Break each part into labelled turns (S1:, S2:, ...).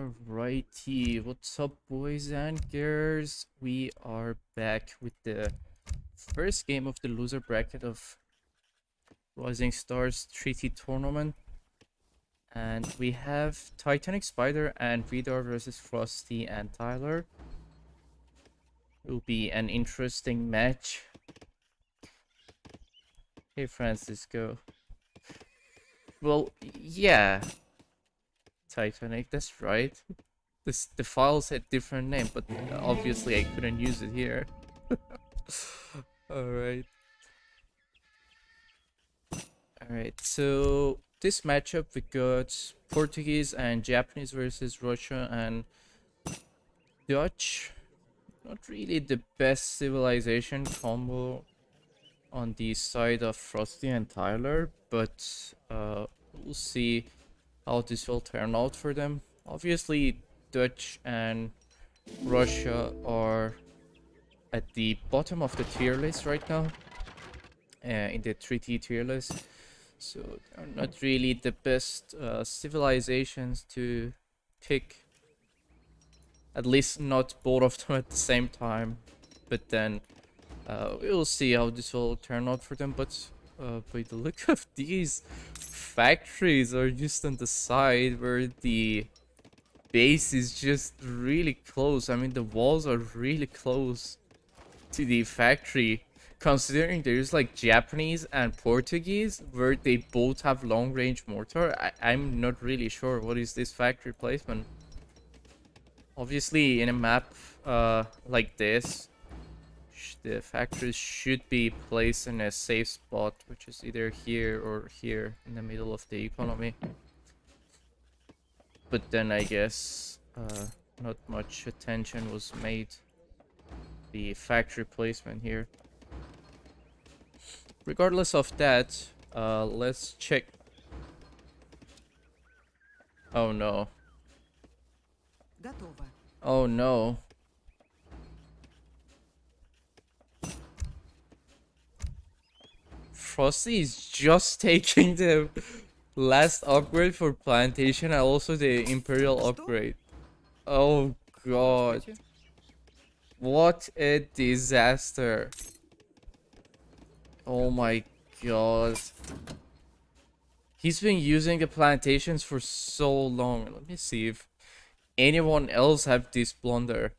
S1: Alrighty, what's up, boys and girls? We are back with the first game of the loser bracket of Rising Stars Treaty Tournament. And we have Titanic, Spider, and Vidar versus Frosty and Tyler. It will be an interesting match. Hey, Francisco. Well, yeah, Titanic, that's right. The file said different name, but obviously I couldn't use it here. Alright. Alright, so this matchup we got Portuguese and Japanese versus Russia and Dutch. Not really the best civilization combo on the side of Frosty and Tyler, but we'll see how this will turn out for them. Obviously, Dutch and Russia are at the bottom of the tier list right now, in the treaty tier list. So they're not really the best civilizations to pick. At least not both of them at the same time. But then we'll see how this will turn out for them. But by the look of these factories are just on the side where the base is just really close. I mean, the walls are really close to the factory. Considering there's like Japanese and Portuguese where they both have long range mortar, I'm not really sure what is this factory placement. Obviously in a map like this, the factories should be placed in a safe spot, which is either here or here in the middle of the economy. But then I guess not much attention was made to the factory placement here. Regardless of that, let's check. Oh no. Oh no. Frosty is just taking the last upgrade for plantation and also the imperial upgrade. Oh god. What a disaster. Oh my god. He's been using the plantations for so long. Let me see if anyone else have this blunder.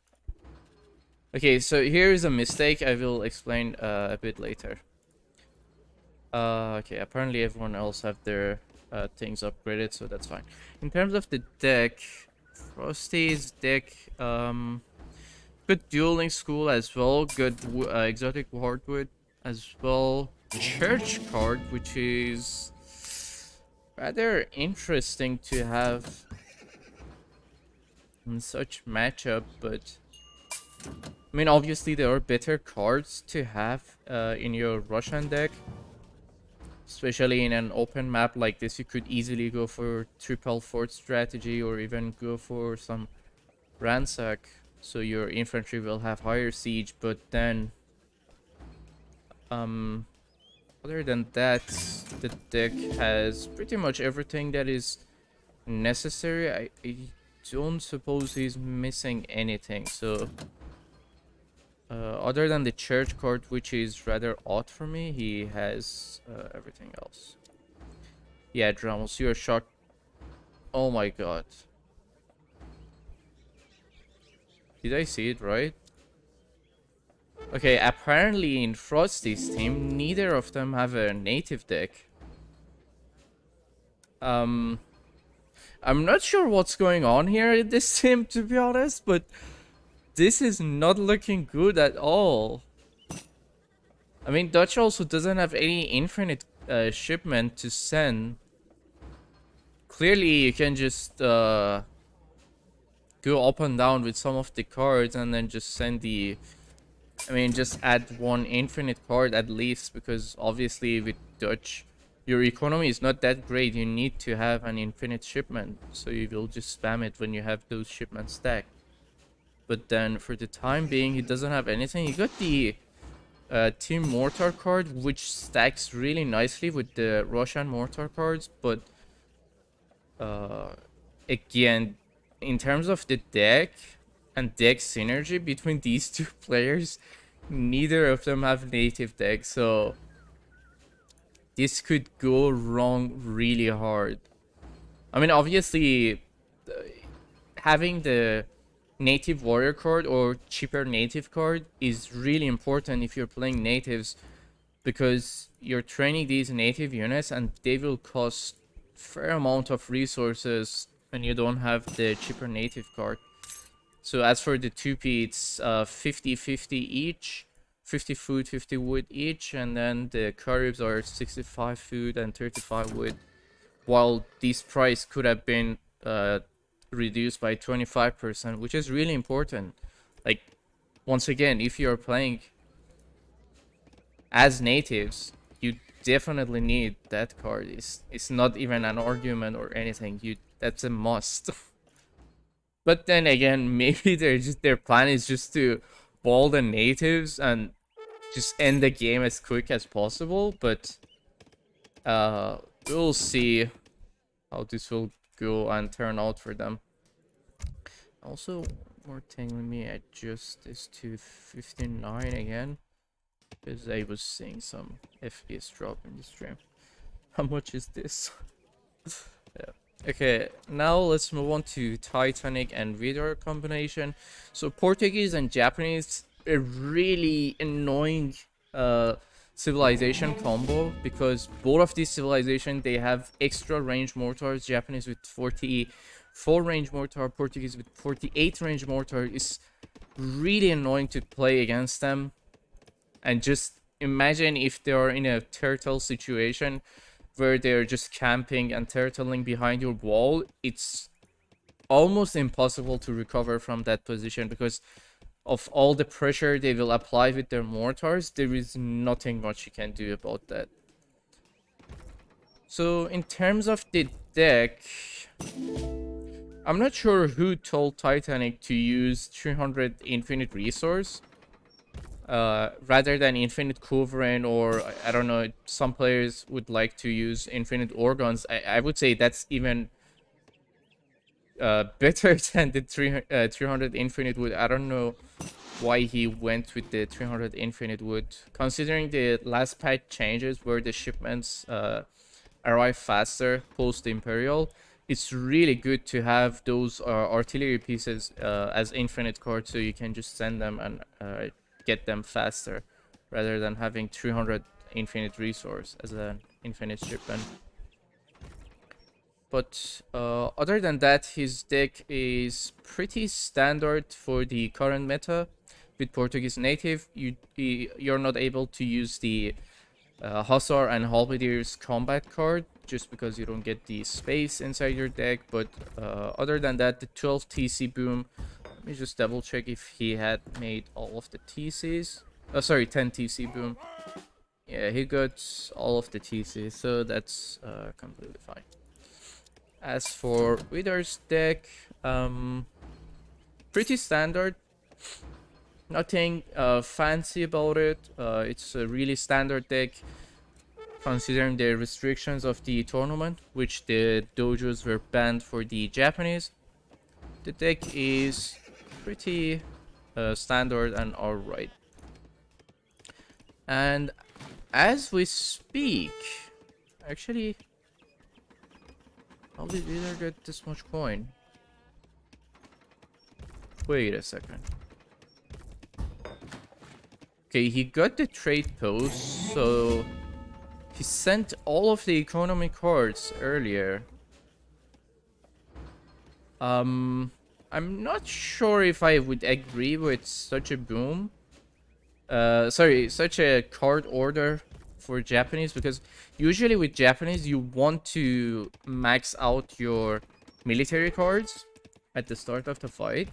S1: Okay, so here is a mistake I will explain a bit later. Okay, apparently everyone else have their things upgraded, so that's fine. In terms of the deck, Frosty's deck, good dueling school as well, good exotic hardwood as well. Church card, which is rather interesting to have in such matchup, but I mean, obviously there are better cards to have in your Russian deck. Especially in an open map like this, you could easily go for triple fort strategy or even go for some ransack, so your infantry will have higher siege. But then other than that, the deck has pretty much everything that is necessary. I don't suppose he's missing anything, so other than the church card, which is rather odd for me, he has everything else. Yeah, Dramos, you're shocked. Oh my god. Did I see it right? Okay, apparently in Frosty's team, neither of them have a native deck. I'm not sure what's going on here in this team, to be honest, but this is not looking good at all. I mean, Dutch also doesn't have any infinite shipment to send. Clearly, you can just go up and down with some of the cards and then just send the... I mean, just add one infinite card at least, because obviously with Dutch, your economy is not that great. You need to have an infinite shipment, so you will just spam it when you have those shipments stacked. But then for the time being, he doesn't have anything. He got the Team Mortar card, which stacks really nicely with the Russian Mortar cards, but again, in terms of the deck and deck synergy between these two players, neither of them have native decks, so this could go wrong really hard. I mean, obviously, having the native warrior card or cheaper native card is really important if you're playing natives, because you're training these native units and they will cost fair amount of resources when you don't have the cheaper native card. So as for the 2P, it's 50-50 each, 50 food, 50 wood each, and then the curves are 65 food and 35 wood, while this price could have been reduced by 25%, which is really important. Like, once again, if you're playing as natives, you definitely need that card. It's not even an argument or anything. That's a must. But then again, maybe their plan is just to ball the natives and just end the game as quick as possible. But we'll see how this will go and turn out for them. Also, more thing, let me adjust this to 59 again, because I was seeing some FPS drop in the stream. How much is this? Yeah. Okay, now let's move on to Titanic and Vidar combination. So Portuguese and Japanese, a really annoying civilization combo, because both of these civilizations, they have extra range mortars. Japanese with 44 range mortar, Portuguese with 48 range mortar. Is really annoying to play against them. And just imagine if they are in a turtle situation where they're just camping and turtling behind your wall. It's almost impossible to recover from that position because of all the pressure they will apply with their mortars. There is nothing much you can do about that. So in terms of the deck, I'm not sure who told Titanic to use 300 infinite resource rather than infinite Coverin, or I don't know, some players would like to use infinite organs. I would say that's even better than the 300 infinite wood. I don't know why he went with the 300 infinite wood, considering the last patch changes where the shipments arrive faster post Imperial. It's really good to have those artillery pieces as infinite cards, so you can just send them and get them faster rather than having 300 infinite resource as an infinite shipment. But other than that, his deck is pretty standard for the current meta. With Portuguese native, you're not able to use the Hussar and Halberdiers combat card just because you don't get the space inside your deck. But other than that, the 12 TC boom. Let me just double check if he had made all of the TCs. Oh, sorry, 10 TC boom. Yeah, he got all of the TCs, so that's completely fine. As for Vidar's deck, pretty standard. Nothing fancy about it. It's a really standard deck considering the restrictions of the tournament, which the dojos were banned for the Japanese. The deck is pretty standard and alright. And as we speak, actually, how did Vidar get this much coin? Wait a second. Okay, he got the trade post, so he sent all of the economy cards earlier. I'm not sure if I would agree with such a boom. Sorry, such a card order for Japanese, because usually with Japanese you want to max out your military cards at the start of the fight.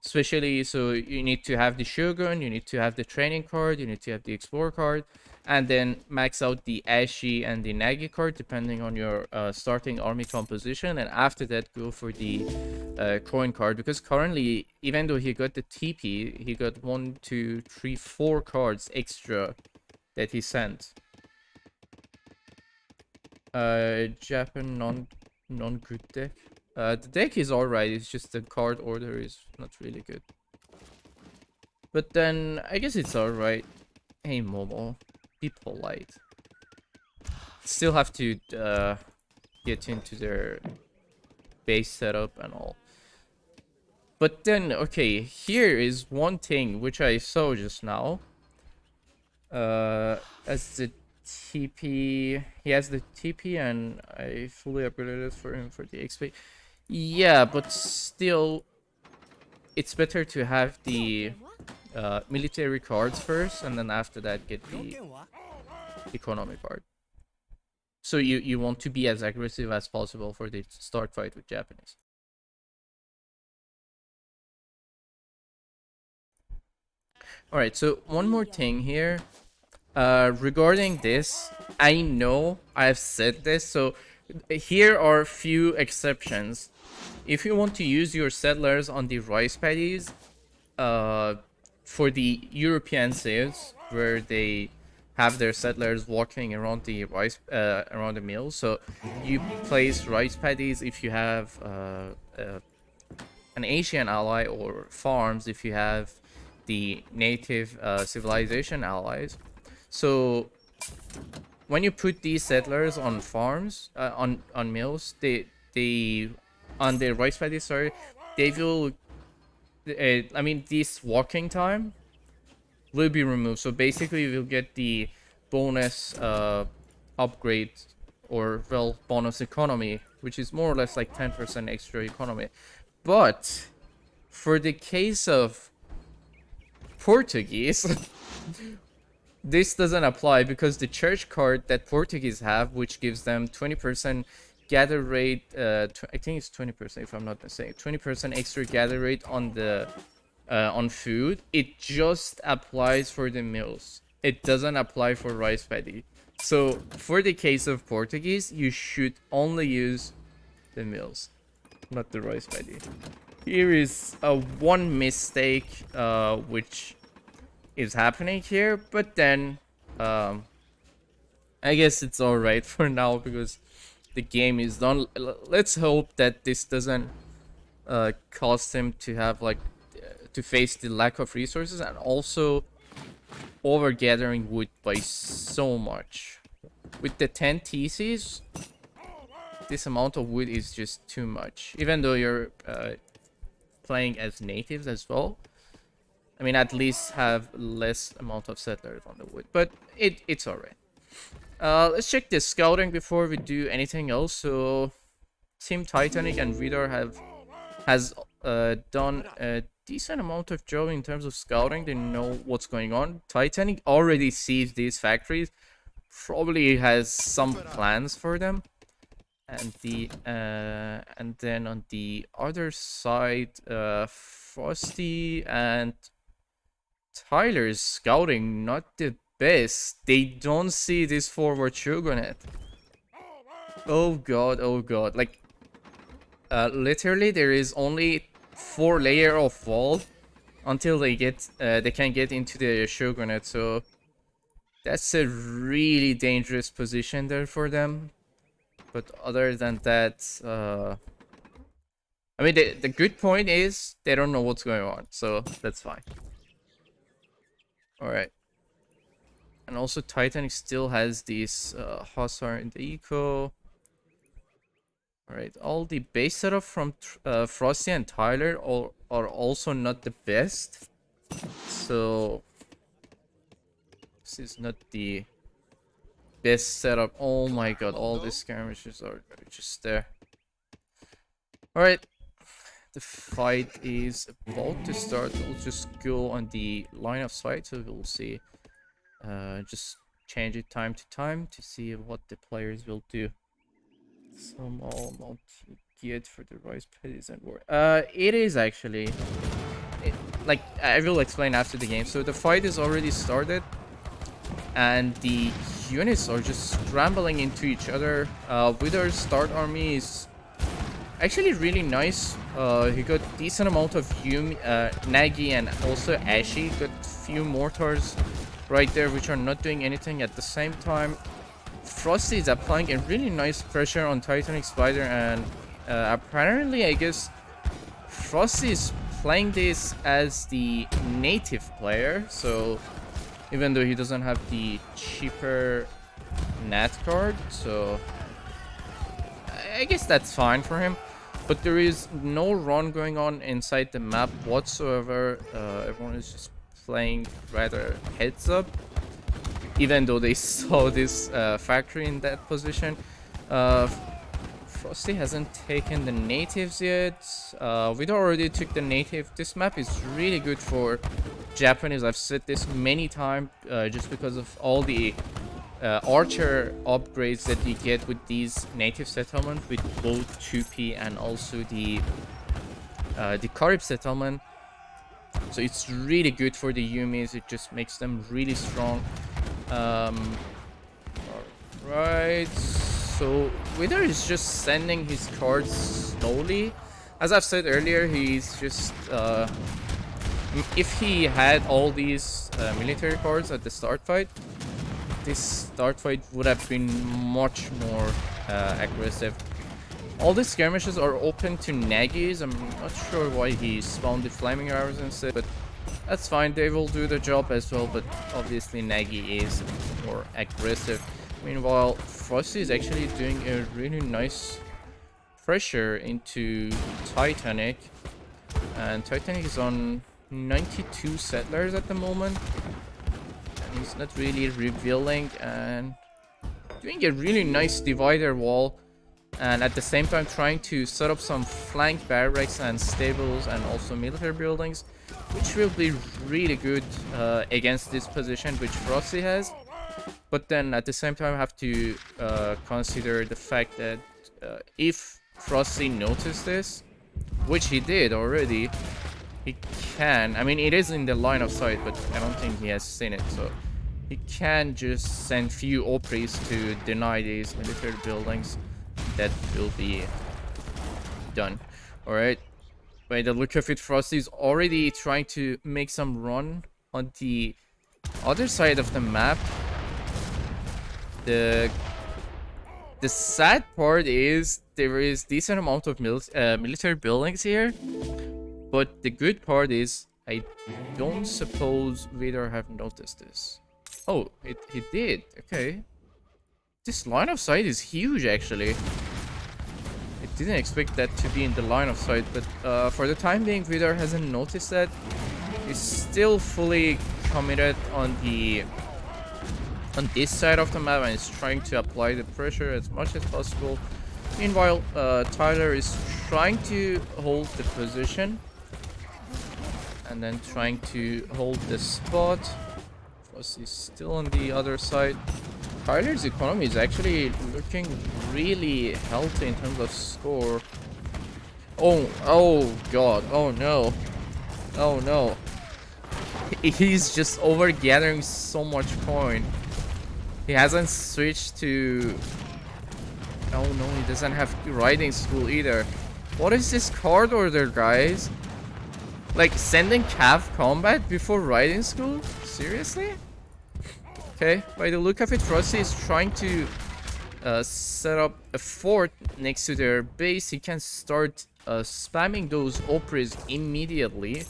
S1: Especially, so you need to have the Shogun, you need to have the training card, you need to have the Explorer card, and then max out the Ashi and the Nagi card depending on your starting army composition, and after that go for the coin card, because currently, even though he got the TP, he got 1, 2, 3, 4 cards extra that he sent. Japan non good deck. The deck is alright, it's just the card order is not really good. But then, I guess it's alright. Hey Momo, be polite. Still have to get into their base setup and all. But then, okay, here is one thing which I saw just now. As the TP, he has the TP and I fully upgraded it for him for the XP. Yeah, but still, it's better to have the military cards first, and then after that get the economy part. So you want to be as aggressive as possible for the start fight with Japanese. Alright, so one more thing here. Regarding this, I know I've said this, so here are a few exceptions. If you want to use your settlers on the rice paddies, for the European saves, where they have their settlers walking around the rice, around the mill, so you place rice paddies if you have an Asian ally, or farms if you have the native civilization allies. So when you put these settlers on farms, on mills, they on the rice paddies, sorry, they will. I mean, this walking time will be removed. So basically, you will get the bonus upgrade, or well, bonus economy, which is more or less like 10% extra economy. But for the case of Portuguese, this doesn't apply because the church card that Portuguese have, which gives them 20% gather rate, I think it's 20% if I'm not mistaken, 20% extra gather rate on the on food. It just applies for the mills. It doesn't apply for rice paddy. So for the case of Portuguese, you should only use the mills, not the rice paddy. Here is one mistake which is happening here, but then I guess it's alright for now because the game is done. Let's hope that this doesn't cause him to have like to face the lack of resources and also over gathering wood by so much. With the 10 TCs, this amount of wood is just too much. Even though you're playing as natives as well, I mean, at least have less amount of settlers on the wood, but it's alright. Let's check the scouting before we do anything else. So Team Titanic and Vidar has done a decent amount of job in terms of scouting. They know what's going on. Titanic already sees these factories, probably has some plans for them. And then on the other side, Frosty and Tyler's scouting not the best. They don't see this forward shogunate. Oh god, oh god. Like literally there is only 4 layers of wall until they can get into the shogunate. So that's a really dangerous position there for them. But other than that, I mean, the good point is they don't know what's going on, so that's fine. Alright. And also Titanic still has these Hussar in the eco. Alright, all the base setup from Frosty and Tyler are also not the best. So this is not the best setup. Oh my god, all the skirmishes are just there. Alright, the fight is about to start. We'll just go on the line of sight, so we'll see. Just change it time to time to see what the players will do. Some all not geared for the rice paddies and war. It is actually. Like, I will explain after the game. So the fight is already started, and the units are just scrambling into each other. Vidar's start army is actually really nice. He got decent amount of Nagi and also Ashi. Got few mortars right there which are not doing anything at the same time. Frosty is applying a really nice pressure on Titanic Spider, and Apparently, I guess Frosty is playing this as the native player, so even though he doesn't have the cheaper nat card, so I guess that's fine for him. But there is no run going on inside the map whatsoever. Everyone is just playing rather heads up, even though they saw this factory in that position. Frosty hasn't taken the natives yet. Vidar already took the native. This map is really good for Japanese. I've said this many times just because of all the archer upgrades that you get with these native settlements, with both 2P and also the Carib settlement. So it's really good for the Yumis. It just makes them really strong. Alright, so Vidar is just sending his cards slowly. As I've said earlier, he's just if he had all these military cards at the start fight, this start fight would have been much more aggressive. All the skirmishes are open to Nagis. I'm not sure why he spawned the flaming arrows instead, but that's fine. They will do the job as well, but obviously Nagi is more aggressive. Meanwhile, Frosty is actually doing a really nice pressure into Titanic, and Titanic is on 92 settlers at the moment. And he's not really revealing and doing a really nice divider wall, and at the same time trying to set up some flank barracks and stables and also military buildings, which will be really good against this position which Frosty has. But then at the same time have to consider the fact that if Frosty noticed this, which he did already, he can, I mean it is in the line of sight, but I don't think he has seen it, so he can just send few Opries to deny these military buildings. That will be done. Alright, by the look of it, Frosty is already trying to make some run on the other side of the map. The sad part is there is decent amount of military buildings here, but the good part is I don't suppose Vidar have noticed this. Oh, he did. Okay, this line of sight is huge actually. I didn't expect that to be in the line of sight, but for the time being Vidar hasn't noticed that. He's still fully committed on this side of the map and is trying to apply the pressure as much as possible. Meanwhile, Tyler is trying to hold the position and then trying to hold the spot. Plus he's still on the other side. Tyler's economy is actually looking really healthy in terms of score. Oh god, oh no. Oh no. He's just over gathering so much coin. He hasn't switched to... Oh no, he doesn't have riding school either. What is this card order, guys? Like, sending cav combat before riding school? Seriously? Okay, by the look of it, Frosty is trying to set up a fort next to their base. He can start spamming those Opries immediately.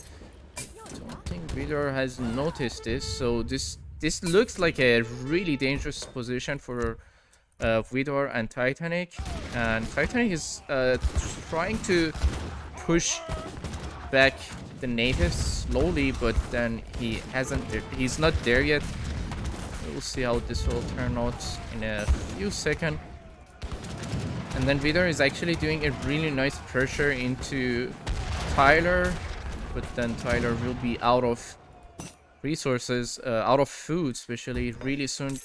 S1: I don't think Vidar has noticed this, so this looks like a really dangerous position for Vidar and Titanic. And Titanic is trying to push back the natives slowly, but then he's not there yet. We'll see how this will turn out in a few seconds. And then Vidar is actually doing a really nice pressure into Tyler, but then Tyler will be out of resources, out of food especially really soon.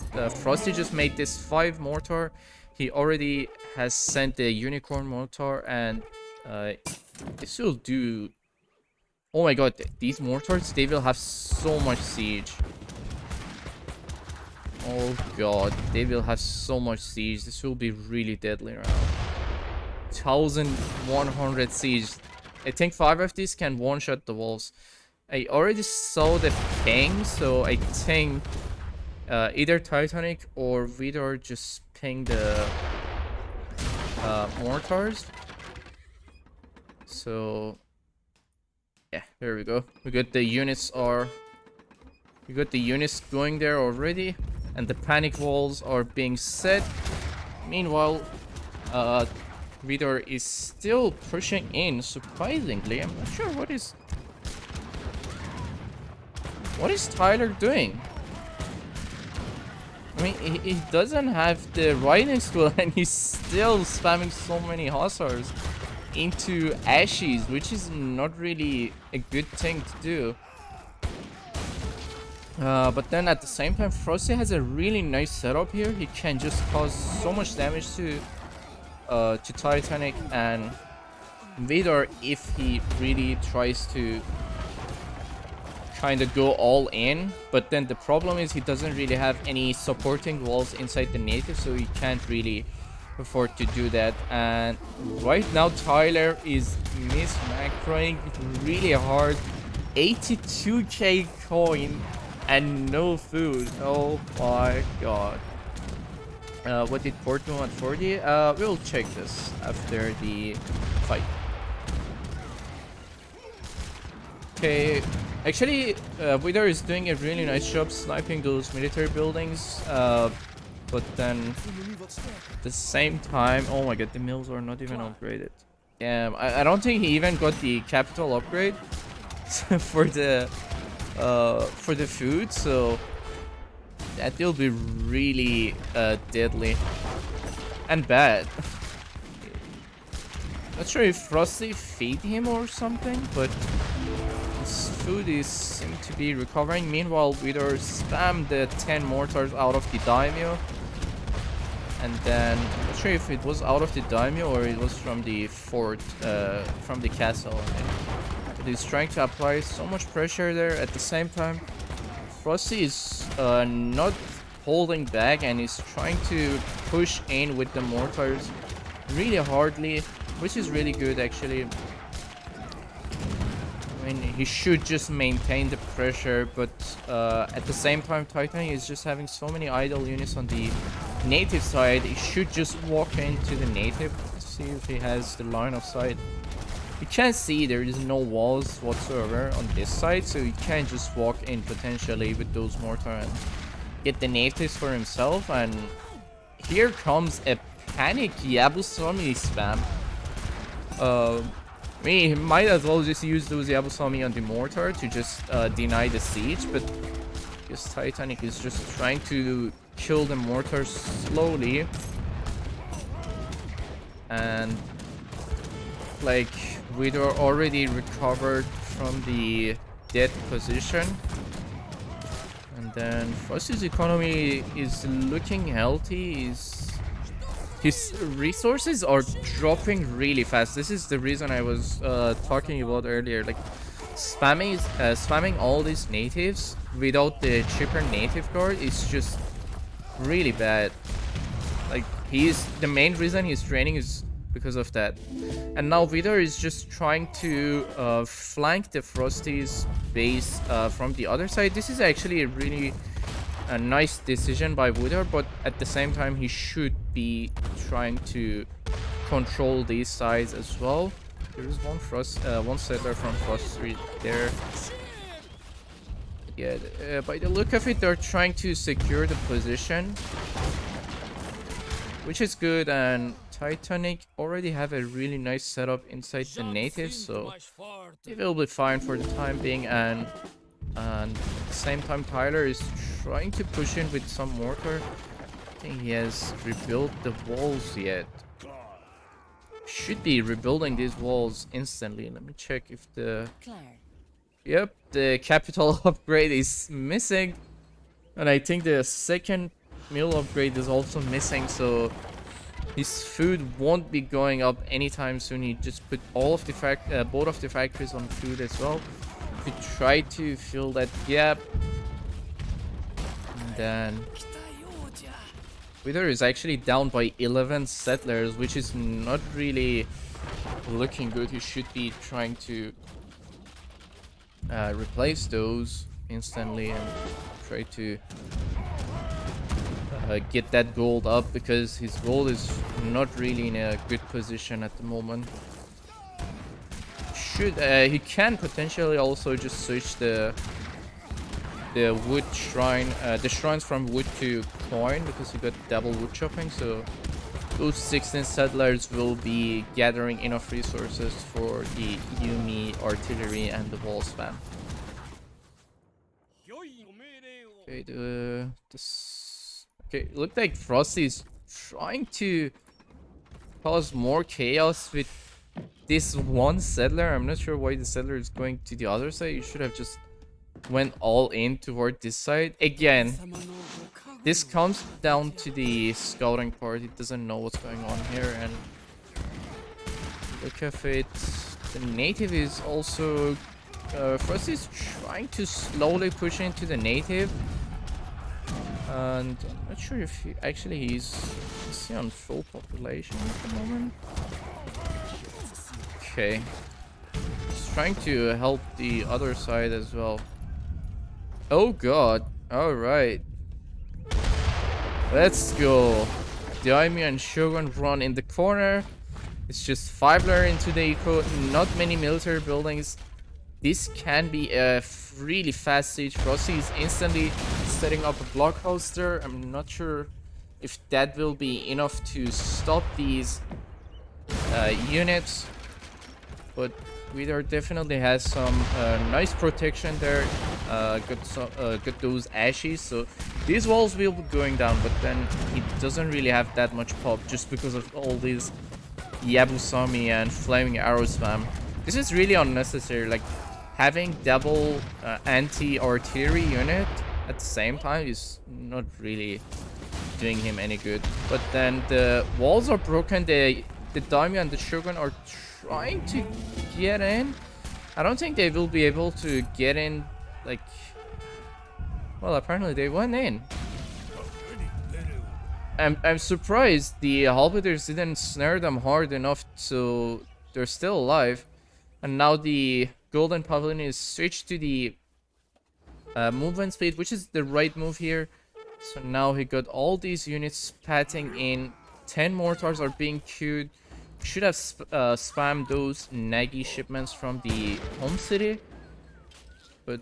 S1: Frosty just made this 5 mortar. He already has sent the unicorn mortar, and this will do... Oh my god, these mortars, they will have so much siege. Oh god, they will have so much siege. This will be really deadly now. 1100 siege. I think 5 of these can one-shot the walls. I already saw the ping, so I think either Titanic or Vidar just ping the mortars. So yeah, there we go. We got the units going there already, and the panic walls are being set. Meanwhile, Vidar is still pushing in, surprisingly. I'm not sure what is Tyler doing. I mean, he doesn't have the riding school, and he's still spamming so many hussars into ashes, which is not really a good thing to do. But then at the same time, Frosty has a really nice setup here. He can just cause so much damage to Titanic and Vidar if he really tries to kind of go all in. But then the problem is he doesn't really have any supporting walls inside the native, so he can't really afford to do that. And right now Tyler is mismacroing really hard. 82k coin and no food. Oh my god. What did Port do at 40? We'll check this after the fight. Okay, actually, Vidar is doing a really nice job sniping those military buildings. But then at the same time, oh my god, the mills are not even upgraded. Yeah, I don't think he even got the capital upgrade for the food, so that will be really deadly and bad. Not sure if Frosty feed him or something, but his food seem to be recovering. Meanwhile, Vidar spammed the 10 mortars out of the daimyo. And then, I'm not sure if it was out of the daimyo or it was from the fort, from the castle. But he's trying to apply so much pressure there. At the same time, Frosty is not holding back and is trying to push in with the mortars really hardly, which is really good actually. I mean, he should just maintain the pressure, but at the same time, Titanic is just having so many idle units on the native side. He should just walk into the native to see if he has the line of sight. You can't see, there is no walls whatsoever on this side, so he can just walk in potentially with those mortar and get the natives for himself. And here comes a panic Yabusami spam. I mean, he might as well just use those Yabusami on the mortar to just deny the siege, but this Titanic is just trying to kill the mortar slowly. And like, Vidar already recovered from the dead position. And then Frosty's economy is looking healthy. His resources are dropping really fast. This is the reason I was talking about earlier. Like, spamming all these natives without the cheaper native card is just really bad. Like, the main reason he's training is because of that. And now Vidar is just trying to flank the Frosty's base from the other side. This is actually a nice decision by Vidar, but at the same time he should be trying to control these sides as well. There is one settler from Frost Street there. Yeah, by the look of it, they're trying to secure the position, which is good. And Titanic already have a really nice setup inside the natives, so it will be fine for the time being. And at the same time, Tyler is trying to push in with some mortar. I think he has rebuilt the walls yet. Should be rebuilding these walls instantly. Let me check if the... Yep, the capital upgrade is missing. And I think the second mill upgrade is also missing, so his food won't be going up anytime soon. He just put all of the both of the factories on food as well. We try to fill that gap. And then Vidar is actually down by 11 settlers, which is not really looking good. He should be trying to replace those instantly and try to get that gold up, because his gold is not really in a good position at the moment. should. He can potentially also just switch the wood shrine, the shrines from wood to coin, because he got double wood chopping. So those 16 settlers will be gathering enough resources for the Yumi artillery and the wall spam. Okay, okay, looked like Frosty is trying to cause more chaos with this one settler. I'm not sure why the settler is going to the other side. You should have just went all in toward this side. Again, this comes down to the scouting part. He doesn't know what's going on here, and look at it. The native is also Frosty is trying to slowly push into the native, and I'm not sure if he actually is he on full population at the moment. Okay, he's trying to help the other side as well. Oh god, all right, let's go. Daimyo and Shogun run in the corner. It's just 5-layer into the eco, not many military buildings. This can be a really fast siege. Frosty is instantly setting up a blockhouse there. I'm not sure if that will be enough to stop these units, but Vidar definitely has some nice protection there. Got those ashes, so these walls will be going down, but then it doesn't really have that much pop just because of all these Yabusami and flaming arrow spam. This is really unnecessary. Like, having double anti-artillery unit at the same time is not really doing him any good. But then the walls are broken. The Daimyo and the Shogun are trying to get in. I don't think they will be able to get in. Like, well, apparently they went in. I'm surprised the halberders didn't snare them hard enough, so they're still alive. And now the Golden Pavilion is switched to the movement speed, which is the right move here. So now he got all these units patting in. 10 mortars are being queued. Should have spammed those Nagi shipments from the home city, but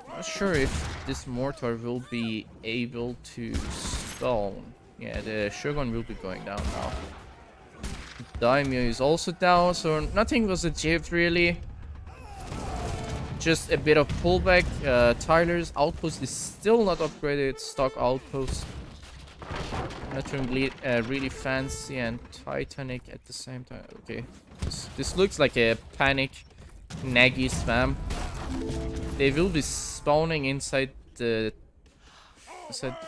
S1: not sure if this mortar will be able to spawn. Yeah, the Shogun will be going down now. Daimyo is also down, so nothing was achieved really. Just a bit of pullback. Tyler's outpost is still not upgraded. Stock outpost. Nothing really fancy, and Titanic at the same time. Okay, this looks like a panic Nagi spam. They will be spawning inside the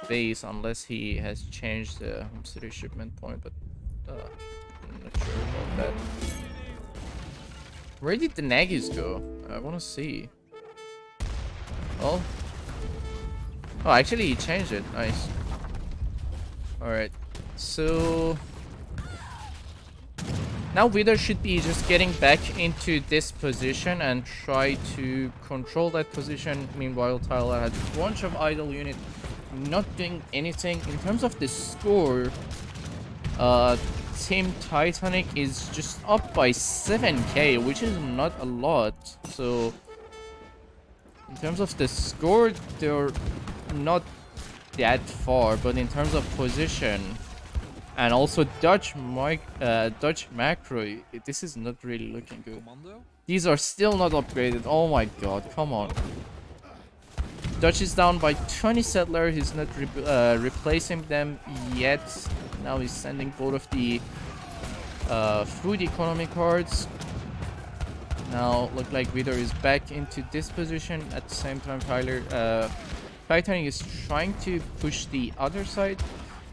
S1: base unless he has changed the home city shipment point, but I'm not sure about that. Where did the Nagis go? I want to see. Oh, actually he changed it. Nice. Alright, so now Vidar should be just getting back into this position and try to control that position. Meanwhile, Tyler has a bunch of idle units not doing anything. In terms of the score, Team Titanic is just up by 7k, which is not a lot. So in terms of the score, they're not that far, but in terms of position and also Dutch macro, this is not really looking good. These are still not upgraded. Oh my god, come on. Dutch is down by 20 settler. He's not replacing them yet. Now he's sending both of the food economy cards. Now look like Vidar is back into this position. At the same time, Titanic is trying to push the other side,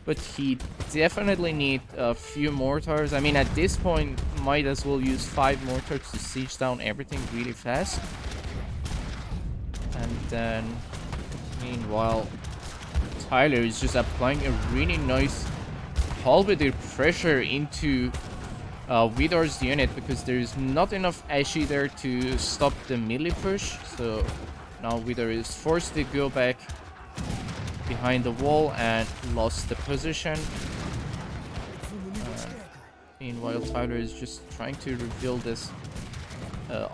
S1: but he definitely needs a few mortars. I mean, at this point, might as well use 5 mortars to siege down everything really fast. And then, meanwhile, Tyler is just applying a really nice halberd pressure into Vidar's unit, because there is not enough Ashi there to stop the melee push. So now Vidar is forced to go back behind the wall and lost the position. Meanwhile, Tyler is just trying to reveal this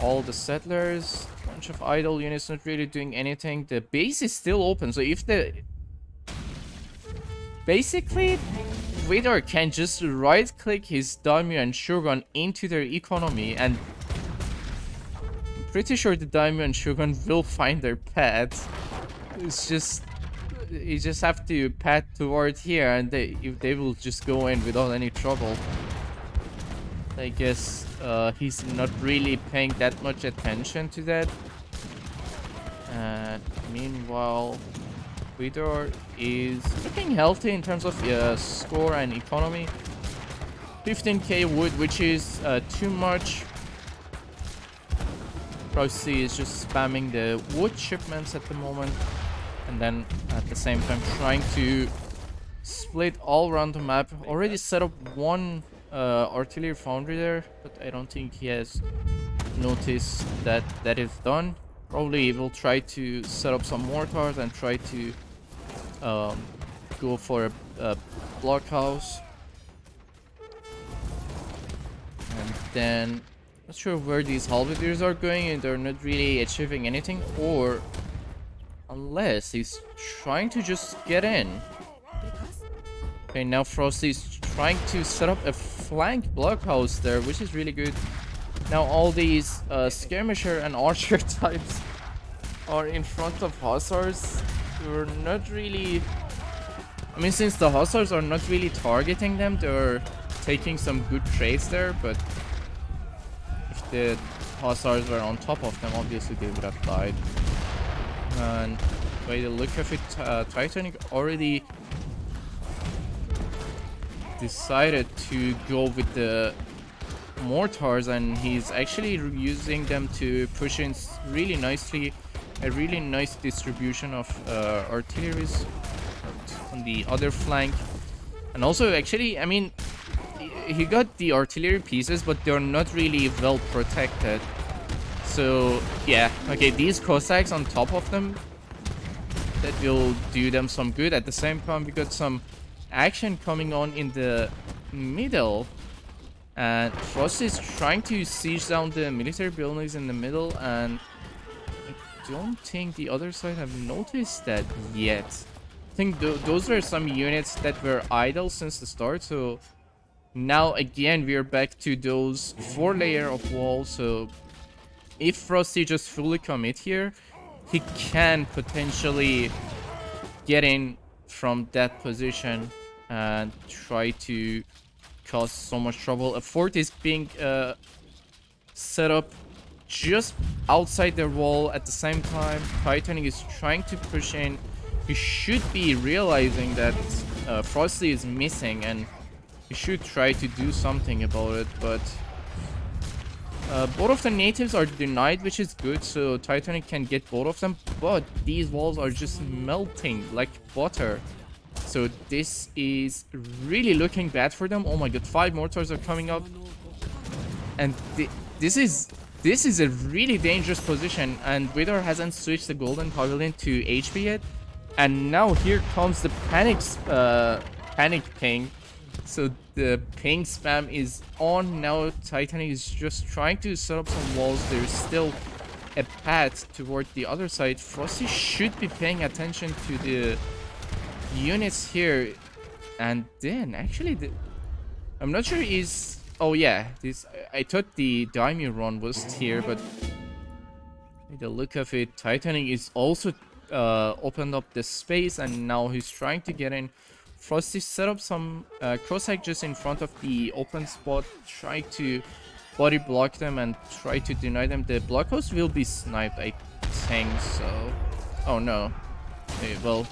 S1: all the settlers, bunch of idle units not really doing anything. The base is still open, so if the basically Vidar can just right click his daimyo and shogun into their economy, and I'm pretty sure the daimyo and shogun will find their path. It's just you just have to path toward here, and they will just go in without any trouble. I guess he's not really paying that much attention to that. And meanwhile, Vidar is looking healthy in terms of score and economy. 15k wood, which is too much. Frosty is just spamming the wood shipments at the moment, and then at the same time trying to split all around the map. Already set up one artillery foundry there, but I don't think he has noticed that that is done. Probably will try to set up some mortars and try to go for a blockhouse. And then not sure where these halberdiers are going, and they're not really achieving anything, or unless he's trying to just get in. Okay, now Frosty's trying to set up a flank blockhouse there, which is really good. Now all these skirmisher and archer types are in front of hussars. We're not really... I mean, since the hussars are not really targeting them, they're taking some good trades there, but if the hussars were on top of them, obviously they would have died. And by the look of it, Titanic already decided to go with the mortars, and he's actually using them to push in really nicely. A really nice distribution of artilleries on the other flank. And also, actually, I mean, he got the artillery pieces, but they're not really well protected. So yeah, okay, these Cossacks on top of them, that will do them some good. At the same time, we got some action coming on in the middle, and Frost is trying to siege down the military buildings in the middle, and I don't think the other side have noticed that yet. I think those were some units that were idle since the start, so now again we are back to those 4 layer of walls. So if Frosty just fully commit here, he can potentially get in from that position and try to cause so much trouble. A fort is being set up just outside their wall. At the same time, Titanic is trying to push in. He should be realizing that Frosty is missing, and he should try to do something about it, but both of the natives are denied, which is good, so Titanic can get both of them, but these walls are just melting like butter. So this is really looking bad for them. Oh my god, 5 mortars are coming up, and this is a really dangerous position, and Vidar hasn't switched the golden pavilion to HP yet, and now here comes the panic ping. So the ping spam is on now. Titanic is just trying to set up some walls. There's still a path toward the other side. Frosty should be paying attention to the units here, and then actually I'm not sure is... Oh yeah, this I thought the daimyo run was here, but by the look of it, Titanic is also opened up the space, and now he's trying to get in. Frosty set up some Cossack just in front of the open spot, try to body block them and try to deny them. The blockhouse will be sniped, I think so. Oh no. Okay, well,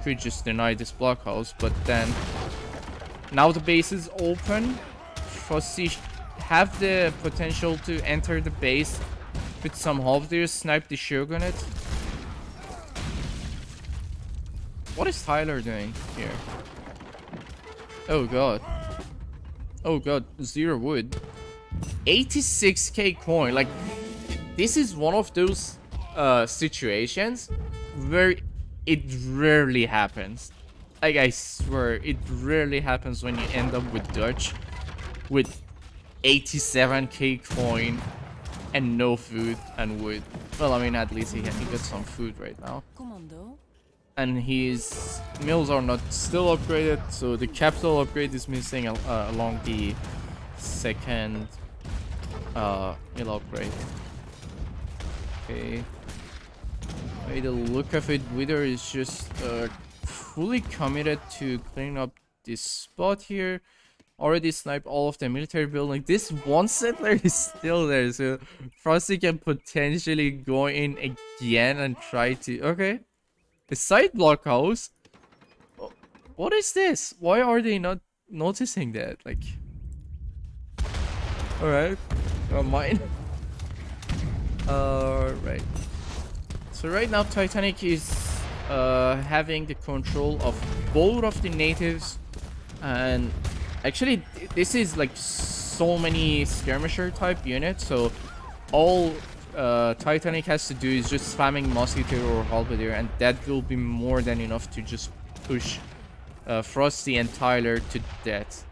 S1: could just deny this blockhouse, but then now the base is open. Frosty have the potential to enter the base with some halberdiers, snipe the shogunate. What is Tyler doing here? Oh god. Oh god, 0 wood. 86k coin. Like, this is one of those situations where it rarely happens. Like, I swear, it rarely happens when you end up with Dutch with 87k coin and no food and wood. Well, I mean, at least he got some food right now.
S2: Commando.
S1: And his mills are not still upgraded, so the capital upgrade is missing along the second mill upgrade. Okay. By the look of it, Vidar is just fully committed to cleaning up this spot here. Already sniped all of the military buildings. This one settler is still there, so Frosty can potentially go in again and try to... Okay. The side blockhouse? What is this? Why are they not noticing that? Like... Alright. Never mind. Alright. So right now Titanic is having the control of both of the natives, and actually this is like so many skirmisher type units, so all Titanic has to do is just spamming Musketeer or Halberdier, and that will be more than enough to just push Frosty and Tyler to death.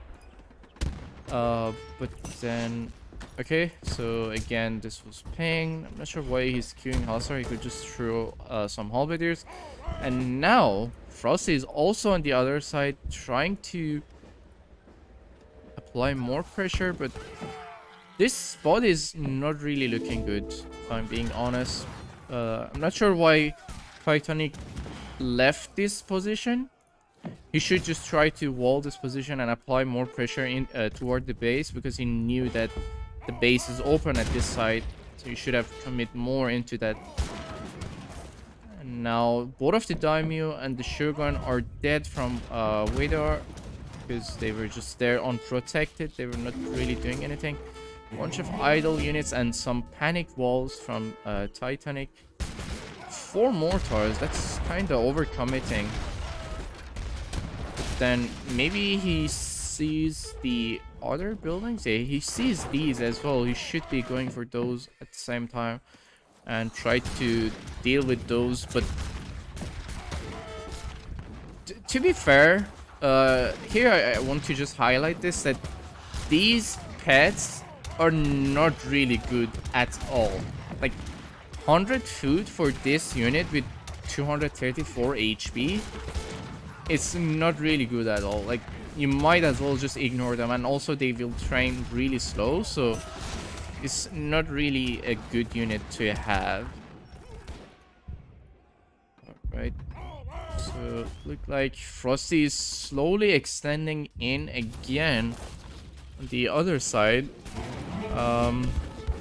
S1: But then... Okay, so again, this was ping. I'm not sure why he's queuing Hussar. He could just throw some Halberdiers. And now, Frosty is also on the other side, trying to apply more pressure, but this spot is not really looking good, if I'm being honest. I'm not sure why Titanic left this position. He should just try to wall this position and apply more pressure in toward the base, because he knew that the base is open at this side, so you should have commit more into that. And now both of the daimyo and the shogun are dead from Vidar, because they were just there unprotected. They were not really doing anything. Bunch of idle units and some panic walls from Titanic. 4 mortars, that's kind of overcommitting. Then maybe he sees the other buildings. Yeah, he sees these as well. He should be going for those at the same time and try to deal with those. But to be fair, here I want to just highlight this, that these pets are not really good at all. Like 100 food for this unit with 234 HP, it's not really good at all. Like, you might as well just ignore them, and also they will train really slow, so it's not really a good unit to have. Alright, so look like Frosty is slowly extending in again on the other side.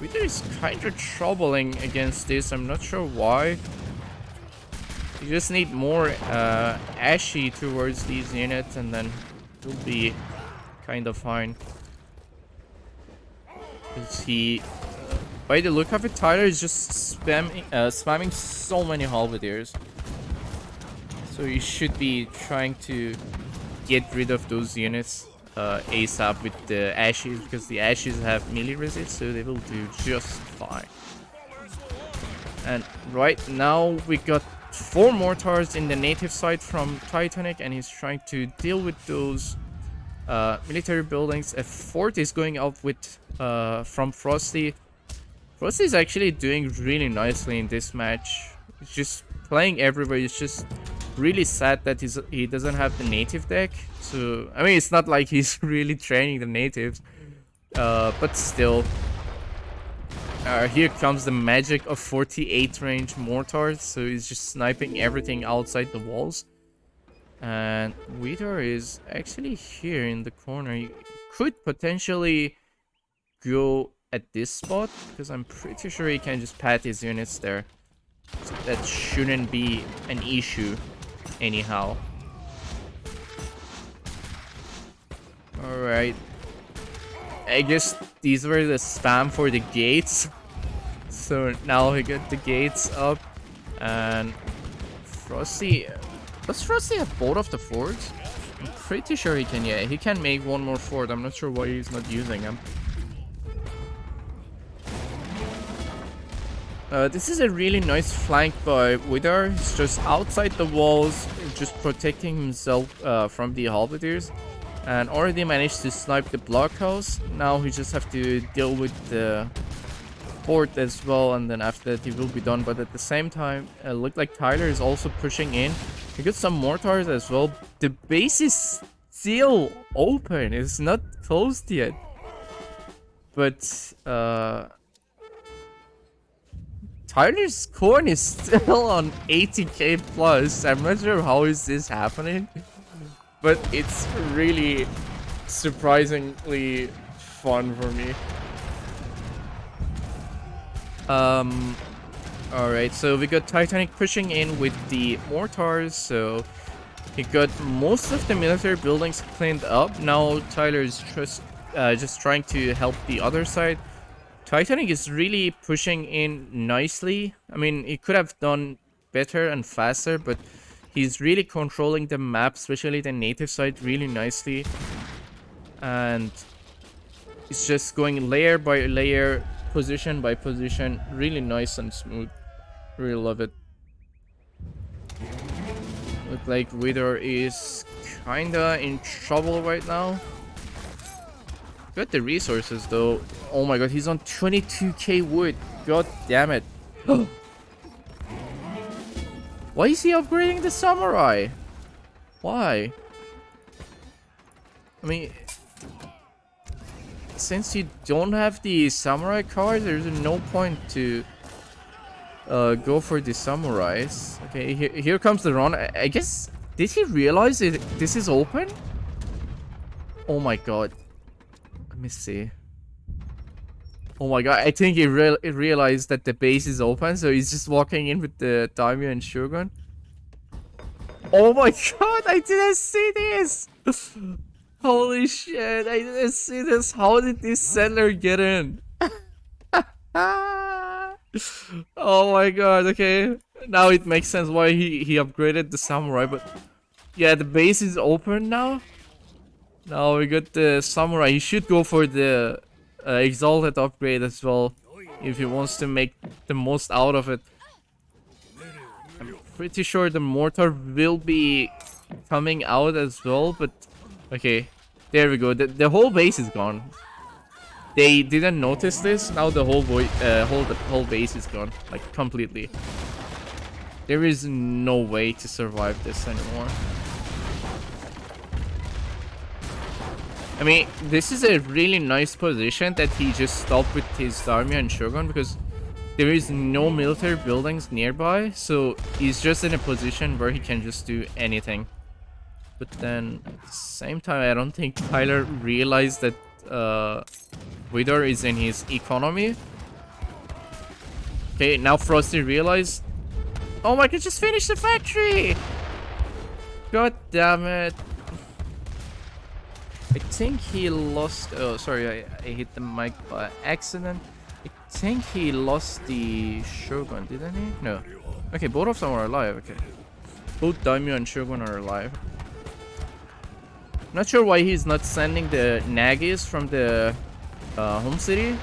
S1: Vidar is kind of troubling against this. I'm not sure why. You just need more ashy towards these units, and then it'll be kind of fine. Because he, by the look of it, Tyler is just spamming so many halberdiers. So you should be trying to get rid of those units ASAP with the ashes, because the ashes have melee resist, so they will do just fine. And right now we got 4 mortars in the native side from Titanic, and he's trying to deal with those military buildings. A fort is going up with from Frosty. Frosty is actually doing really nicely in this match. He's just playing everywhere. It's just really sad that he doesn't have the native deck. So I mean, it's not like he's really training the natives, but still. Here comes the magic of 48 range mortars, so he's just sniping everything outside the walls. And Vidar is actually here in the corner. He could potentially go at this spot, because I'm pretty sure he can just pat his units there. So that shouldn't be an issue anyhow. Alright. I guess these were the spam for the gates. So now he got the gates up. And Frosty... Does Frosty have both of the forts? I'm pretty sure he can, yeah. He can make one more fort. I'm not sure why he's not using them. This is a really nice flank by Vidar. He's just outside the walls, just protecting himself from the halberdiers. and already managed to snipe the blockhouse. Now he just have to deal with the fort as well, and then after that he will be done. But at the same time, look like Tyler is also pushing in. He got some mortars as well. The base is still open. It's not closed yet. But Tyler's coin is still on 80k plus. I'm not sure how is this happening, but it's really surprisingly fun for me. Alright, so we got Titanic pushing in with the mortars, so he got most of the military buildings cleaned up. Now Tyler is just trying to help the other side. Titanic is really pushing in nicely. I mean, he could have done better and faster, but he's really controlling the map, especially the native side, really nicely. And he's just going layer by layer, position by position, really nice and smooth. Really love it. Look like Vidar is kinda in trouble right now. Got the resources though. Oh my god, he's on 22k wood. God damn it. Why is he upgrading the samurai? Why? I mean, since you don't have the samurai card, there's no point to go for the samurais. Okay, here comes the run. I guess, did he realize this is open? Oh my god. Let me see. Oh my god, I think he realized that the base is open, so he's just walking in with the daimyo and shogun. Oh my god, I didn't see this! Holy shit, I didn't see this. How did this settler get in? Oh my god, okay. Now it makes sense why he upgraded the samurai, but yeah, the base is open now. Now we got the samurai. He should go for the exalted upgrade as well if he wants to make the most out of it. I'm pretty sure the mortar will be coming out as well, but okay, there we go. The whole base is gone. They didn't notice this. Now the whole base is gone, like completely. There is no way to survive this anymore. I mean, this is a really nice position that he just stopped with his daimyo and shogun, because there is no military buildings nearby, so he's just in a position where he can just do anything. But then at the same time, I don't think Tyler realized that Vidar is in his economy. Okay, now Frosty realized. Oh my god, just finish the factory! God damn it. I think he lost. Oh, sorry, I hit the mic by accident. I think he lost the shogun, didn't he? No. Okay, both of them are alive. Okay, both daimyo and shogun are alive. Not sure why he's not sending the nagis from the home city.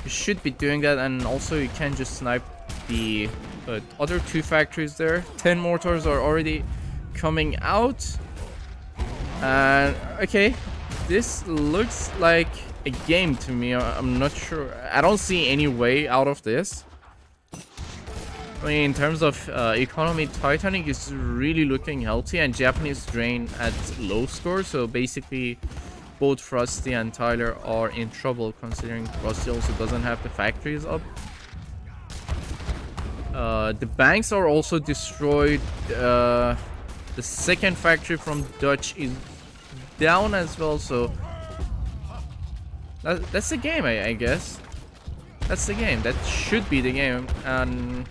S1: He should be doing that, and also you can just snipe the other two factories there. 10 mortars are already coming out. And okay, this looks like a game to me. I'm not sure. I don't see any way out of this. I mean, in terms of economy, Titanic is really looking healthy, and Japanese drain at low score. So basically, both Frosty and Tyler are in trouble, considering Frosty also doesn't have the factories up. The banks are also destroyed. The second factory from Dutch is down as well, so that's the game, I guess. That's the game. That should be the game. And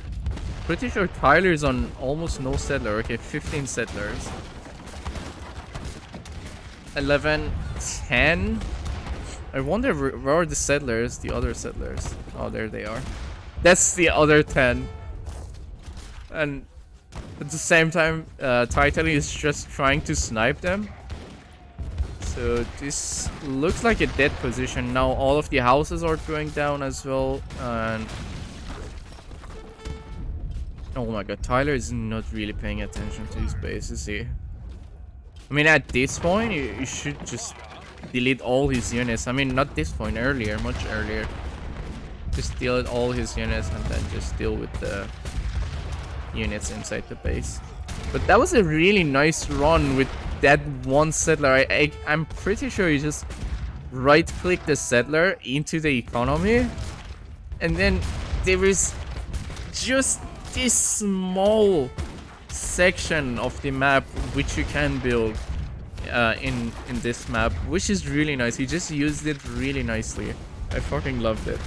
S1: pretty sure Tyler's on almost no settler. Okay, 15 settlers. 11, 10. I wonder where are the settlers, the other settlers. Oh, there they are. That's the other 10. And at the same time, Titanic is just trying to snipe them. So this looks like a dead position. Now all of the houses are going down as well. And oh my god, Tyler is not really paying attention to his base, is he? I mean, at this point, you should just delete all his units. I mean, not this point, earlier, much earlier. Just delete all his units and then just deal with the units inside the base. But that was a really nice run with that one settler. I'm pretty sure you just right-click the settler into the economy, and then there is just this small section of the map which you can build in this map, which is really nice. He just used it really nicely. I fucking loved it.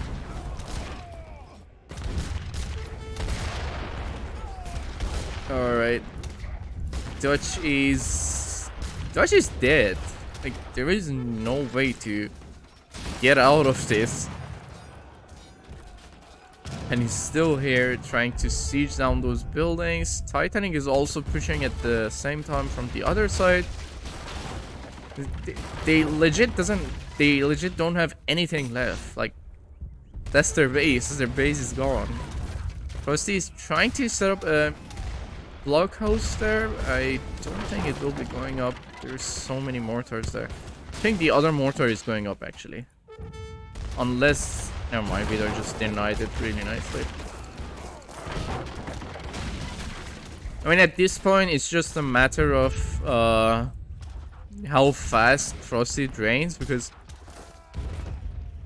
S1: Alright. Dutch is dead. Like, there is no way to get out of this. And he's still here trying to siege down those buildings. Titanic is also pushing at the same time from the other side. They legit don't have anything left. Like, that's their base. Their base is gone. Frosty is trying to set up a blockhouse there. I don't think it will be going up. There's so many mortars there. I think the other mortar is going up actually. Unless... Never mind, Vidar just denied it really nicely. I mean, at this point, it's just a matter of how fast Frosty drains, because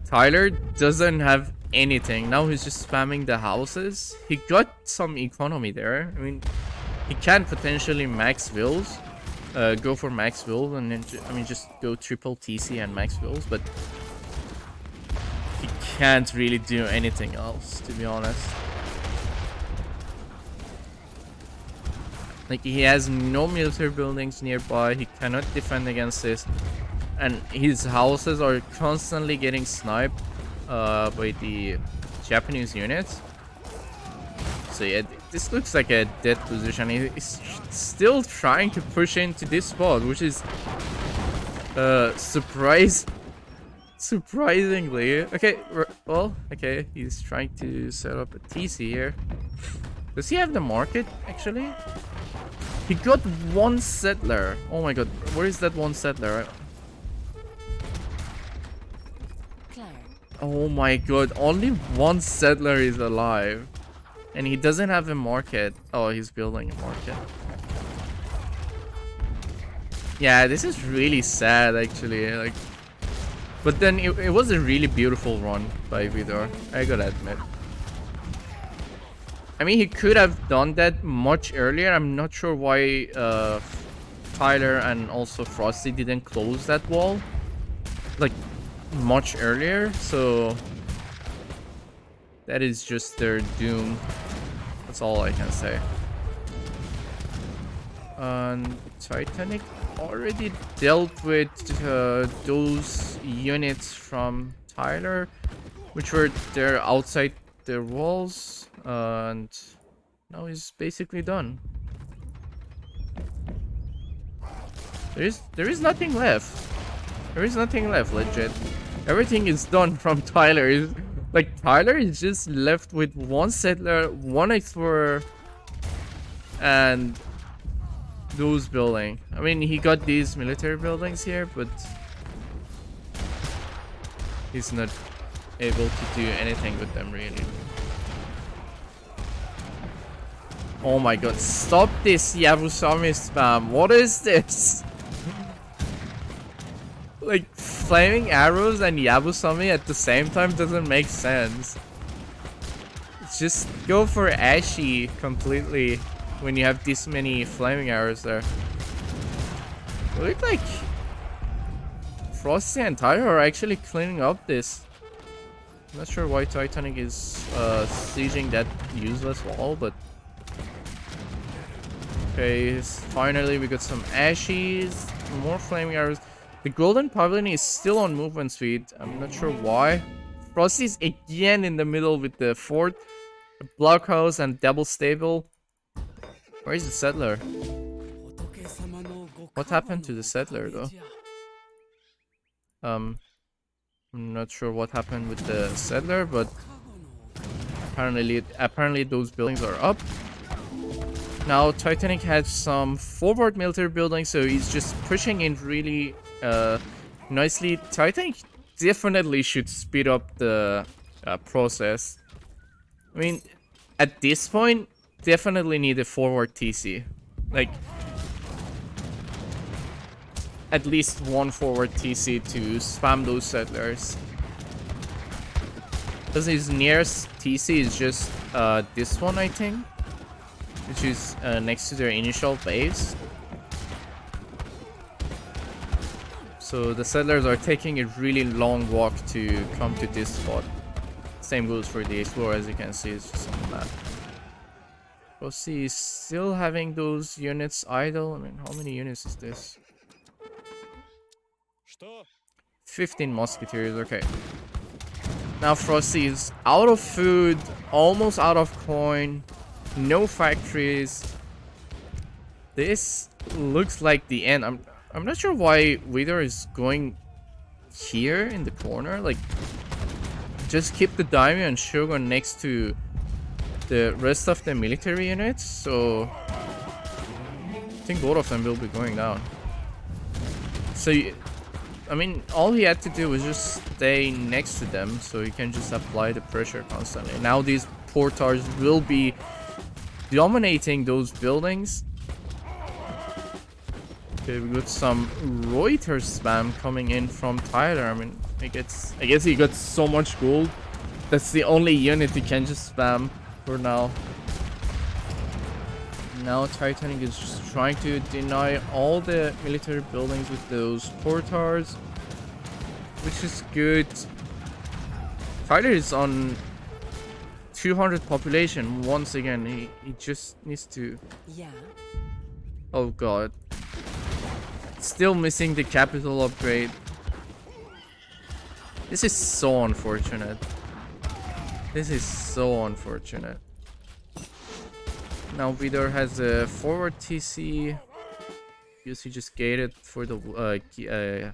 S1: Tyler doesn't have anything. Now he's just spamming the houses. He got some economy there. I mean, he can potentially max wills. Go for max will and then just go triple TC and max wills, but he can't really do anything else, to be honest. Like, he has no military buildings nearby. He cannot defend against this, and his houses are constantly getting sniped by the Japanese units. So yeah, this looks like a dead position. He's still trying to push into this spot, which is surprisingly. Okay, well, okay, he's trying to set up a TC here. Does he have the market actually? He got one settler. Oh my god, where is that one settler? Oh my god, only one settler is alive. And he doesn't have a market. Oh, he's building a market. Yeah, this is really sad actually. Like, but then it was a really beautiful run by Vidar, I gotta admit. I mean, he could have done that much earlier. I'm not sure why Tyler and also Frosty didn't close that wall like much earlier. So that is just their doom. That's all I can say. Titanic already dealt with those units from Tyler, which were there outside their walls, and now he's basically done. There is nothing left. There is nothing left, legit. Everything is done from Tyler. Like, Tyler is just left with one settler, one explorer, and those buildings. I mean, he got these military buildings here, but he's not able to do anything with them, really. Oh my god, stop this Yabusami spam. What is this? Like, flaming arrows and Yabusami at the same time doesn't make sense. Just go for Ashy completely when you have this many flaming arrows there. It looks like Frosty and Tyler are actually cleaning up this. I'm not sure why Titanic is sieging that useless wall, but okay, finally we got some Ashies, more flaming arrows. The Golden Pavilion is still on movement speed. I'm not sure why. Frosty's again in the middle with the fort, the blockhouse, and double stable. Where is the settler? What happened to the settler though? I'm not sure what happened with the settler, but apparently those buildings are up. Now Titanic had some forward military building, so he's just pushing in really nicely. Titanic definitely should speed up the process. I mean, at this point, definitely need a forward TC. Like, at least one forward TC to spam those settlers. Because his nearest TC is just this one, I think. Which is next to their initial base. So the settlers are taking a really long walk to come to this spot. Same goes for the explorer, as you can see, it's just on the map. Frosty is still having those units idle. I mean, how many units is this? 15 musketeers, okay. Now Frosty is out of food, almost out of coin, no factories. This looks like the end. I'm not sure why Vidar is going here in the corner. Like, just keep the daimyo and shogun next to the rest of the military units. So I think both of them will be going down. So I mean, all he had to do was just stay next to them, so he can just apply the pressure constantly. Now these portars will be dominating those buildings. Okay, we got some Reuter spam coming in from Tyler. I mean, I guess he got so much gold. That's the only unit he can just spam for now. Now Titanic is just trying to deny all the military buildings with those portars, which is good. Tyler is on 200 population once again. He just needs to... Yeah. Oh god. Still missing the capital upgrade. This is so unfortunate. This is so unfortunate. Now Vidar has a forward TC. Because he just gated for the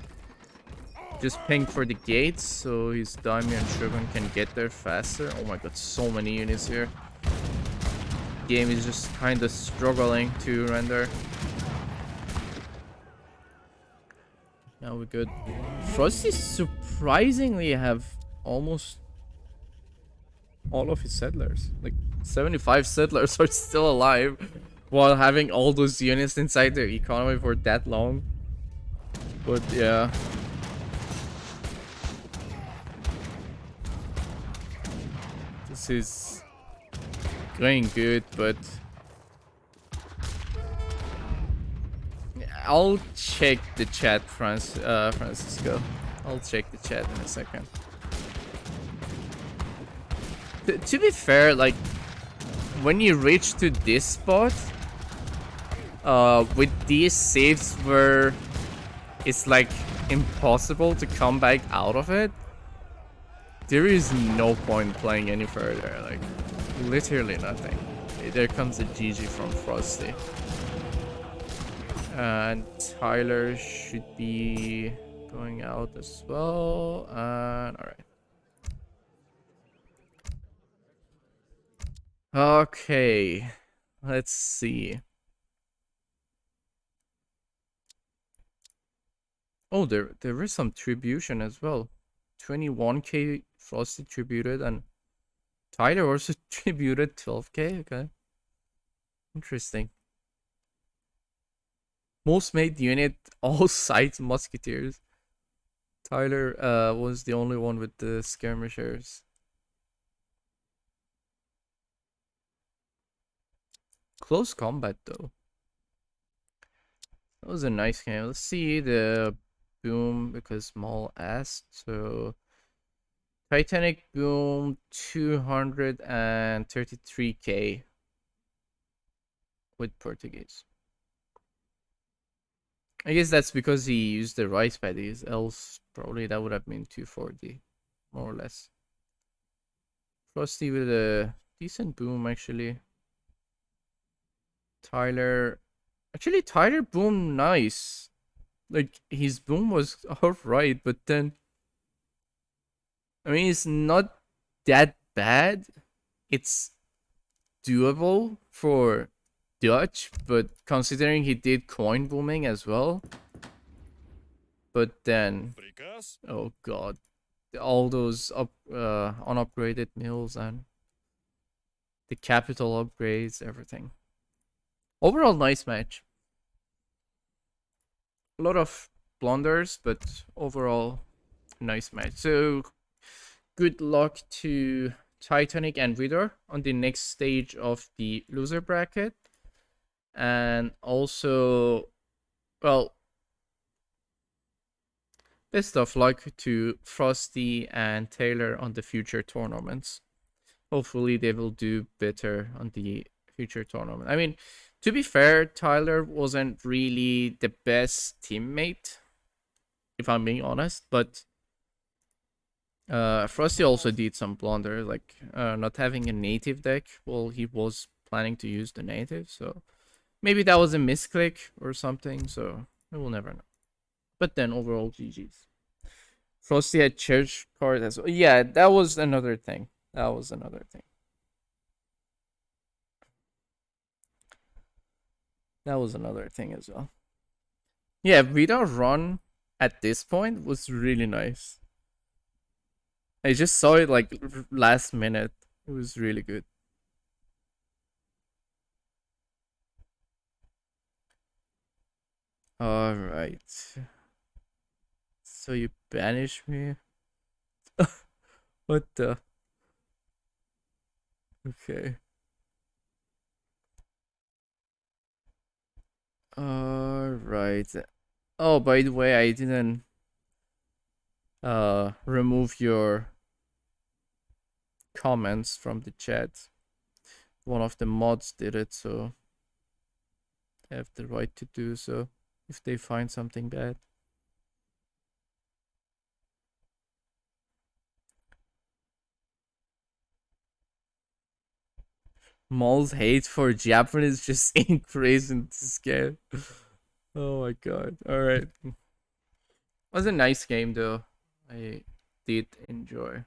S1: just pinged for the gates, so his daimyo and shogun can get there faster. Oh my god, so many units here. Game is just kind of struggling to render. Now we're good. Frosty surprisingly have almost all of his settlers. Like 75 settlers are still alive while having all those units inside their economy for that long. But yeah. This is going good, but I'll check the chat, Francisco. I'll check the chat in a second. To be fair, like, when you reach to this spot, with these saves where it's like impossible to come back out of it, there is no point playing any further. Like, literally nothing. There comes a GG from Frosty. And Tyler should be going out as well. And alright. Okay. Let's see. Oh, there is some tribution as well. 21k Frosty tributed, and Tyler also tributed 12k. Okay. Interesting. Most made unit, all sides musketeers. Tyler was the only one with the skirmishers. Close combat though. That was a nice game. Let's see the boom, because Maul asked. So Titanic boom 233k with Portuguese. I guess that's because he used the rice paddies, else probably that would have been 240, more or less. Frosty with a decent boom, actually. Tyler... Actually, Tyler boomed nice. Like, his boom was alright, but then... I mean, it's not that bad. It's doable for Dutch, but considering he did coin booming as well, but then oh god, all those unupgraded mills and the capital upgrades, everything. Overall, nice match. A lot of blunders, but overall, nice match. So good luck to Titanic and Vidar on the next stage of the loser bracket. And also, well, best of luck to Frosty and Taylor on the future tournaments. Hopefully, they will do better on the future tournament. I mean, to be fair, Tyler wasn't really the best teammate, if I'm being honest, but Frosty also did some blunder, like not having a native deck. Well, he was planning to use the native, so maybe that was a misclick or something, so we will never know. But then overall, GG's. Frosty had church card as well. Yeah, that was another thing. That was another thing. That was another thing as well. Yeah, Vidar run at this point was really nice. I just saw it like last minute. It was really good. All right. So you banish me? What the? Okay. All right. Oh, by the way, I didn't remove your comments from the chat. One of the mods did it, so I have the right to do so if they find something bad. Maul's hate for Japanese just increased in this game. Oh my god. Alright. Was a nice game though. I did enjoy.